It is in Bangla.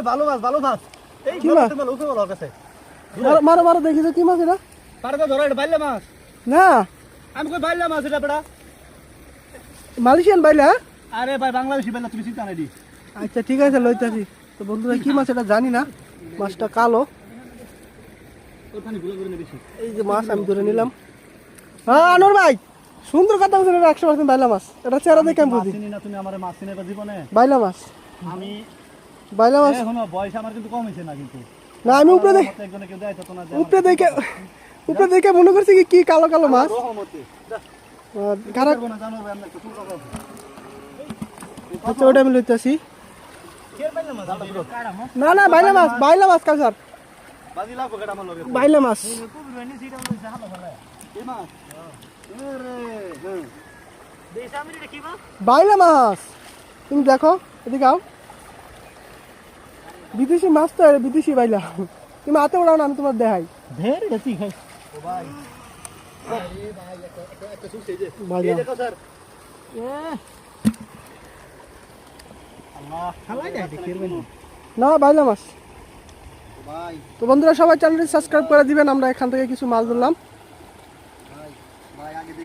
ভালো মাছ ভালো মাছ। এই কি মাছ? মাছ উঠে বলো কাছে। মারো মারো দেখি তো কি মাছ এটা? পাড়াতে ধরো এটা বাইলা মাছ। না আমি কই বাইলা মাছ এটা বেটা। মালয়েশিয়ান বাইলা? আরে ভাই বাংলাদেশি বাইলা তুমি চিন্তা নাই দি। আচ্ছা ঠিক আছে লইতাছি। তো বন্ধুরা কি মাছ এটা জানি না, মাছটা কালো। ওই পানি গুলো করে নে বেশি। এই যে মাছ আমি ধরে নিলাম। হ্যাঁ আনোর ভাই সুন্দর কথা বলছেন, এটা 100% বাইলা মাছ। এটা চেহারা দেখে আমি বুঝি চিনি না তুমি আমারে মাছ চিনে জীবনে। বাইলা মাছ। আমি বাইলা মাছ এখনো বয়স আমার কিন্তু কম হইছে না কিন্তু। না, আমি উপরে দেখে একজনে কেউ দেয় তো না উপরে দেখে মনে করছি কি কালো কালো মাছ। রহমতে। খারাপ করব না জানো ভাই আমরা একটু ফুল কথা। আচ্ছা ওটা আমি লইতাছি। কে বাইলা মাছ কাড়া মাছ। না না বাইলা মাছ কাউসার, বাজি লাগো কেডা আমার লগে। বাইলা মাছ। খুব রইনি সিটা হইছে হালা ভালো। এই মাছ। আরে হ্যাঁ। দেশ আমি এটা কি মাছ? বাইলা মাছ। তুমি দেখো এদিকে আও, বিদেশি মাছ তো, এটা বিদেশি বাইলা। তুমি হাতে ওড়াও না, আমি তোমার দেখাই। ঢের গেছি খাই। ও ভাই। আরে ভাই একটা সুস এই যে। বাইলা। এই দেখো স্যার। আল্লাহ খালাই না এটা কেরবেন। না বাইলা মাছ। ভাই তো বন্ধুরা সবাই চ্যানেলটি সাবস্ক্রাইব করে দিবেন, আমরা এখান থেকে কিছু মাছ ধরলাম।